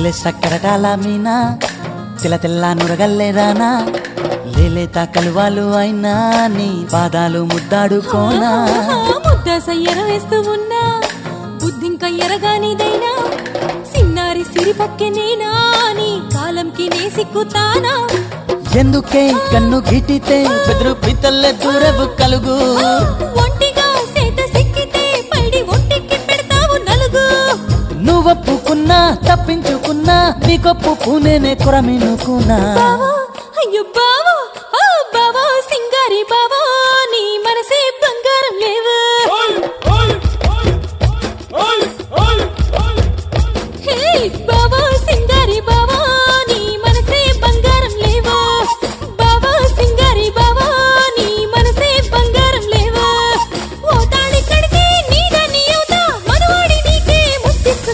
తెల్లె సక్కరటాల మీనా తెల్ల తెల్ల నురగల్లేదానా లేలేత కలువాలు అయినా నీ పాదాలు ముద్దాడుకోనా ముద్ద సయ్యర వేస్తూ ఉన్నా బుద్ధింక ఎరగానిదైనా సిన్నారి సిరిపక్కె నేనా నీ కాలంకి నే సిక్కుతానా ఎందుకే కన్ను గిటితే బెదురు పితల్లె దూరవు కలుగు ఒంటిగా సేత సిక్కితే పైడి ఒంటికి పెడతావు నలుగు నువ్వొప్పుకున్నా తప్పించుకున్నా నీకొప్పుకునేనే కొరమినుకున్నా అయ్యో బావా